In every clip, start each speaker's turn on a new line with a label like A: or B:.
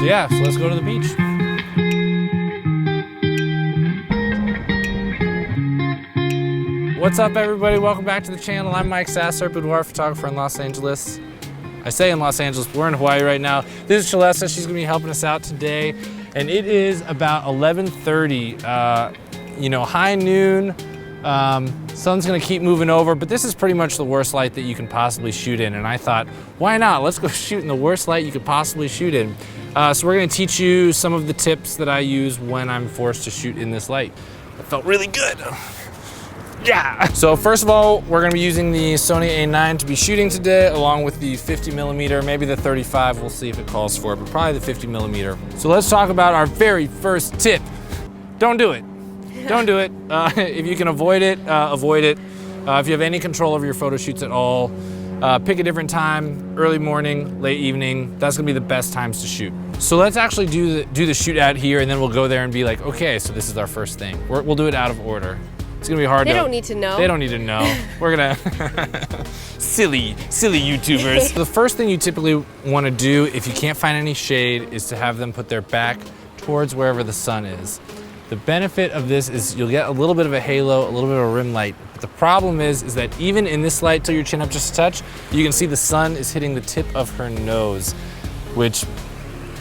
A: yeah, so let's go to the beach. What's up, everybody? Welcome back to the channel. I'm Mike Sasser, boudoir photographer in Los Angeles. I say in Los Angeles, but we're in Hawaii right now. This is Shalessa. She's gonna be helping us out today. And it is about 11:30, high noon. Sun's gonna keep moving over, but this is pretty much the worst light that you can possibly shoot in. And I thought, why not? Let's go shoot in the worst light you could possibly shoot in. So we're gonna teach you some of the tips that I use when I'm forced to shoot in this light. It felt really good. Yeah. So first of all, we're gonna be using the Sony A9 to be shooting today, along with the 50mm, maybe the 35, we'll see if it calls for it, but probably the 50mm. So let's talk about our very first tip. Don't do it. Don't do it. If you can avoid it, avoid it. If you have any control over your photo shoots at all, pick a different time, early morning, late evening. That's gonna be the best times to shoot. So let's actually do the shoot out here, and then we'll go there and be like, okay, so this is our first thing. We'll do it out of order. It's gonna be hard.
B: They don't need to know.
A: They don't need to know. We're gonna, silly YouTubers. The first thing you typically wanna do if you can't find any shade is to have them put their back towards wherever the sun is. The benefit of this is you'll get a little bit of a halo, a little bit of a rim light. But the problem is that even in this light, till your chin up just a touch, you can see the sun is hitting the tip of her nose, which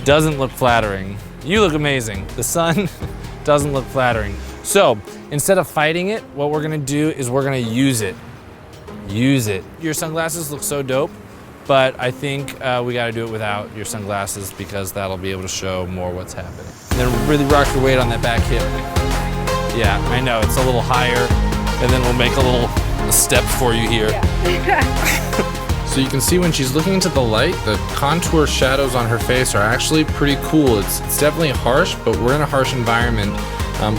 A: doesn't look flattering. You look amazing. The sun doesn't look flattering. So instead of fighting it, what we're gonna do is we're gonna use it. Use it. Your sunglasses look so dope, but I think we gotta do it without your sunglasses because that'll be able to show more what's happening. And then really rock your weight on that back hip. Yeah, I know, it's a little higher, and then we'll make a little step for you here. Yeah. So you can see when she's looking into the light, the contour shadows on her face are actually pretty cool. It's definitely harsh, but we're in a harsh environment.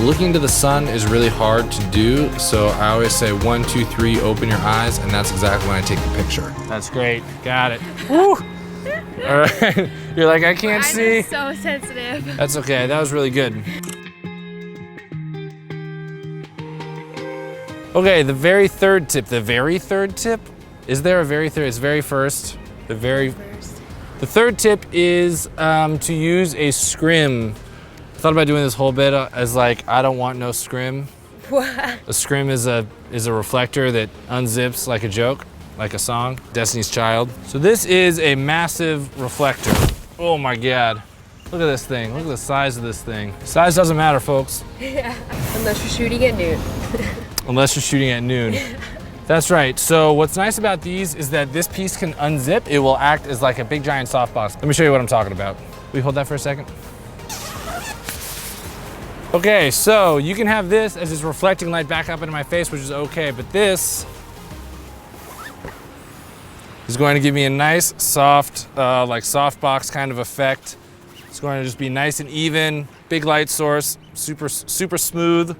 A: Looking into the sun is really hard to do, so I always say 1, 2, 3, open your eyes, and that's exactly when I take the picture. That's great, got it. Woo! All right, you're like, I can't see.
B: I'm so sensitive.
A: That's okay, that was really good. Okay, the very third tip. Is there a very third? It's very first. The third tip is to use a SCRIM. I thought about doing this whole bit as like, I don't want no SCRIM.
B: What?
A: A SCRIM is a reflector that unzips like a joke, like a song, Destiny's Child. So this is a massive reflector. Oh my God. Look at this thing. Look at the size of this thing. Size doesn't matter, folks.
B: Yeah, unless you're shooting at noon.
A: Unless you're shooting at noon. That's right. So what's nice about these is that this piece can unzip. It will act as like a big giant softbox. Let me show you what I'm talking about. Will you hold that for a second? Okay, so you can have this as it's reflecting light back up into my face, which is okay, but this is going to give me a nice, soft, like softbox kind of effect. It's going to just be nice and even, big light source, super smooth.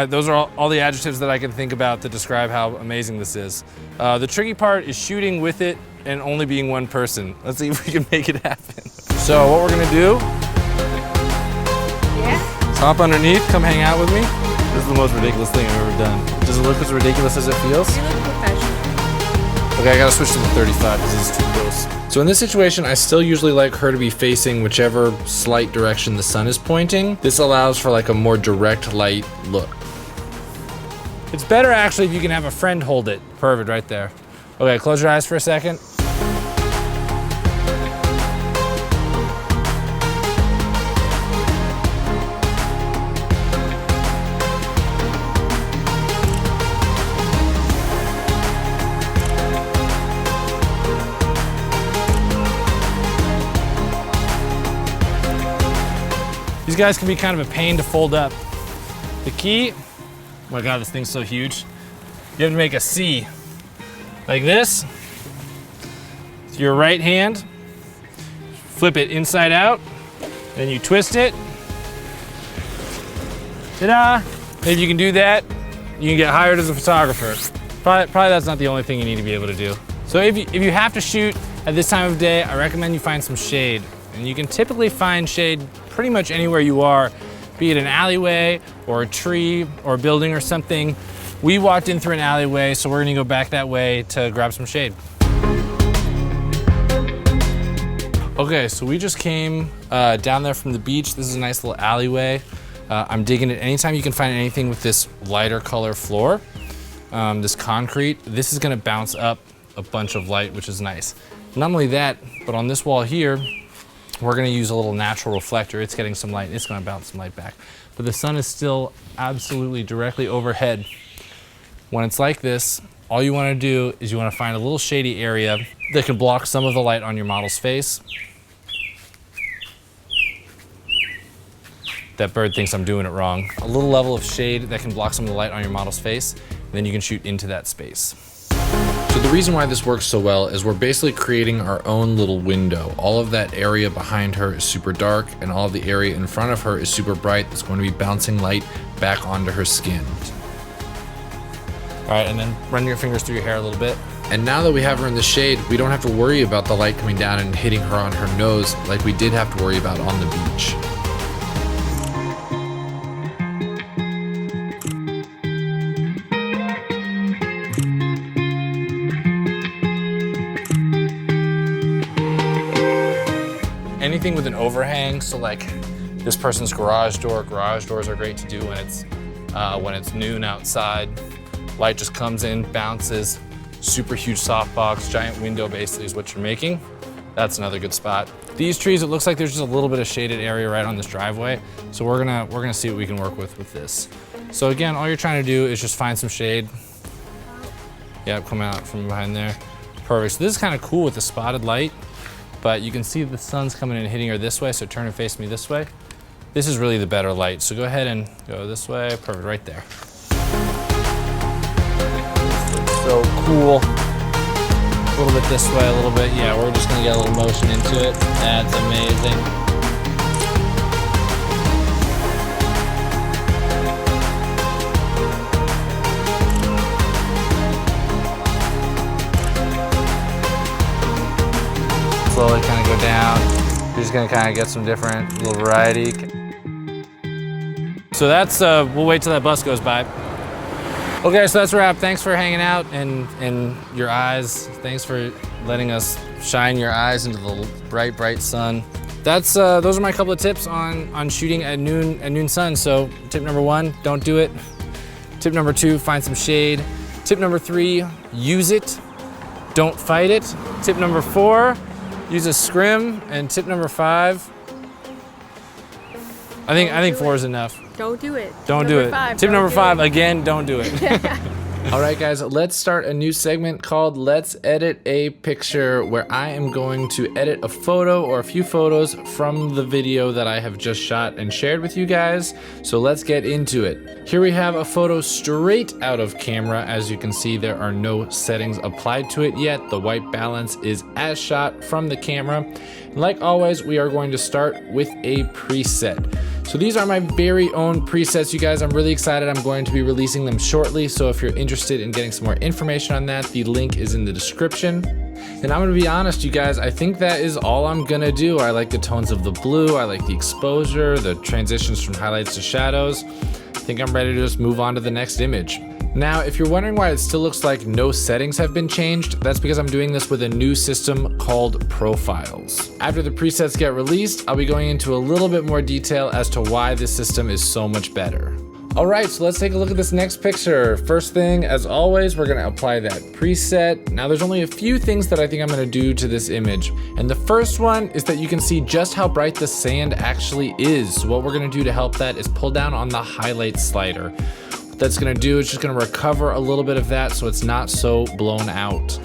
A: Those are all the adjectives that I can think about to describe how amazing this is. The tricky part is shooting with it and only being one person. Let's see if we can make it happen. So what we're gonna do, hop underneath, come hang out with me. This is the most ridiculous thing I've ever done. Does it look as ridiculous as it feels?
B: You look professional.
A: Okay, I gotta switch to the 35 because it's too close. So in this situation, I still usually like her to be facing whichever slight direction the sun is pointing. This allows for like a more direct light look. It's better actually if you can have a friend hold it. Perfect, right there. Okay, close your eyes for a second. These guys can be kind of a pain to fold up. The key, oh my God, this thing's so huge. You have to make a C, like this. With your right hand, flip it inside out, then you twist it. Ta-da! If you can do that, you can get hired as a photographer. Probably that's not the only thing you need to be able to do. So if you have to shoot at this time of day, I recommend you find some shade. And you can typically find shade pretty much anywhere you are, be it an alleyway or a tree or a building or something. We walked in through an alleyway, so we're gonna go back that way to grab some shade. Okay, so we just came down there from the beach. This is a nice little alleyway. I'm digging it. Anytime you can find anything with this lighter color floor, this concrete, this is gonna bounce up a bunch of light, which is nice. Not only that, but on this wall here, we're gonna use a little natural reflector. It's getting some light, it's gonna bounce some light back. But the sun is still absolutely directly overhead. When it's like this, all you wanna do is you wanna find a little shady area that can block some of the light on your model's face. That bird thinks I'm doing it wrong. A little level of shade that can block some of the light on your model's face, and then you can shoot into that space. So the reason why this works so well is we're basically creating our own little window. All of that area behind her is super dark, and all of the area in front of her is super bright. That's going to be bouncing light back onto her skin. All right, and then run your fingers through your hair a little bit. And now that we have her in the shade, we don't have to worry about the light coming down and hitting her on her nose like we did have to worry about on the beach. Anything with an overhang, so like this person's garage doors are great to do when it's noon outside. Light just comes in, bounces, super huge softbox, giant window basically is what you're making. That's another good spot. These trees, it looks like there's just a little bit of shaded area right on this driveway. So we're gonna see what we can work with this. So again, all you're trying to do is just find some shade. Yeah, come out from behind there. Perfect, so this is kind of cool with the spotted light, but you can see the sun's coming in and hitting her this way, so turn and face me this way. This is really the better light, so go ahead and go this way, perfect, right there. So cool. A little bit this way, a little bit, yeah, we're just gonna get a little motion into it. That's amazing. Slowly kind of go down. You're just gonna kind of get some different little variety. So that's, we'll wait till that bus goes by. Okay, so that's a wrap. Thanks for hanging out and your eyes. Thanks for letting us shine your eyes into the bright, bright sun. That's those are my couple of tips on shooting at noon sun. So tip number 1, don't do it. Tip number 2, find some shade. Tip number 3, use it. Don't fight it. Tip number 4, use a SCRIM. And tip number 5, I think 4 is enough.
B: Don't do it.
A: Don't do it. Tip number 5, again, don't do it. All right, guys, let's start a new segment called Let's Edit a Picture, where I am going to edit a photo or a few photos from the video that I have just shot and shared with you guys. So let's get into it. Here we have a photo straight out of camera. As you can see, there are no settings applied to it yet. The white balance is as shot from the camera. Like always, we are going to start with a preset. So these are my very own presets, you guys. I'm really excited. I'm going to be releasing them shortly. So if you're interested in getting some more information on that, the link is in the description. And I'm gonna be honest, you guys, I think that is all I'm gonna do. I like the tones of the blue. I like the exposure, the transitions from highlights to shadows. I think I'm ready to just move on to the next image. Now, if you're wondering why it still looks like no settings have been changed, that's because I'm doing this with a new system called Profiles. After the presets get released, I'll be going into a little bit more detail as to why this system is so much better. All right, so let's take a look at this next picture. First thing, as always, we're gonna apply that preset. Now, there's only a few things that I think I'm gonna do to this image. And the first one is that you can see just how bright the sand actually is. So what we're gonna do to help that is pull down on the highlight slider. That's gonna do is just gonna recover a little bit of that so it's not so blown out.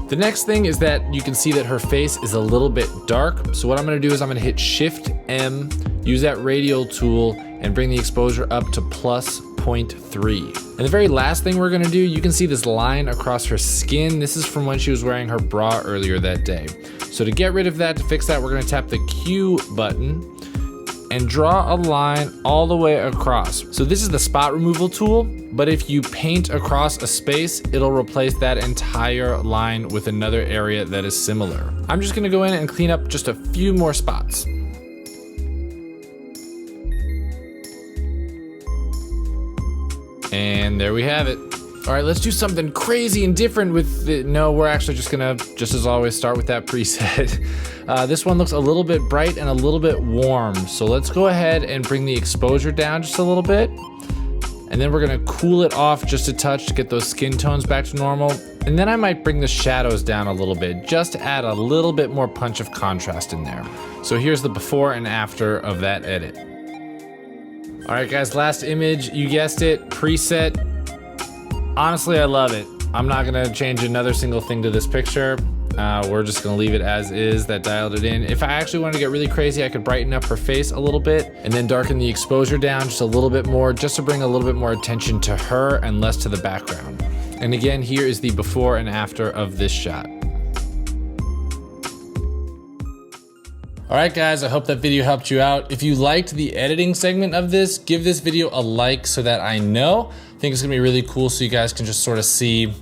A: The next thing is that you can see that her face is a little bit dark. So what I'm gonna do is I'm gonna hit Shift M, use that radial tool, and bring the exposure up to +0.3. And the very last thing we're gonna do, you can see this line across her skin. This is from when she was wearing her bra earlier that day. So to get rid of that, to fix that, we're gonna tap the Q button and draw a line all the way across. So this is the spot removal tool, but if you paint across a space, it'll replace that entire line with another area that is similar. I'm just gonna go in and clean up just a few more spots. And there we have it. All right, let's do something crazy and different with the, no, we're actually just gonna, just as always, start with that preset. This one looks a little bit bright and a little bit warm. So let's go ahead and bring the exposure down just a little bit. And then we're gonna cool it off just a touch to get those skin tones back to normal. And then I might bring the shadows down a little bit, just to add a little bit more punch of contrast in there. So here's the before and after of that edit. All right, guys, last image, you guessed it, preset. Honestly, I love it. I'm not gonna change another single thing to this picture. We're just gonna leave it as is, that dialed it in. If I actually wanted to get really crazy, I could brighten up her face a little bit and then darken the exposure down just a little bit more, just to bring a little bit more attention to her and less to the background. And again, here is the before and after of this shot. All right, guys, I hope that video helped you out. If you liked the editing segment of this, give this video a like so that I know. I think it's gonna be really cool so you guys can just sort of see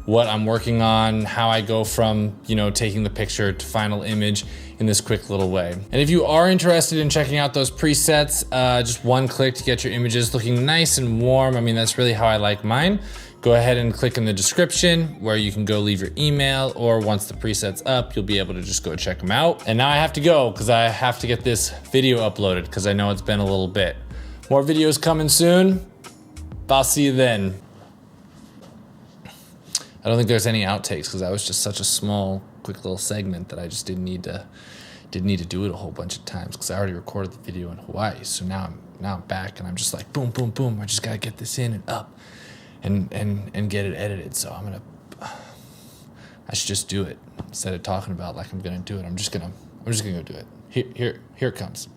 A: what I'm working on, how I go from, you know, taking the picture to final image in this quick little way. And if you are interested in checking out those presets, just one click to get your images looking nice and warm. I mean, that's really how I like mine. Go ahead and click in the description where you can go leave your email, or once the preset's up, you'll be able to just go check them out. And now I have to go because I have to get this video uploaded because I know it's been a little bit. More videos coming soon. I'll see you then. I don't think there's any outtakes because that was just such a small, quick little segment that I just didn't need to do it a whole bunch of times because I already recorded the video in Hawaii. So now I'm back and I'm just like boom, boom, boom. I just gotta get this in and up and get it edited. So I should just do it instead of talking about like I'm gonna do it. I'm just gonna go do it. Here it comes.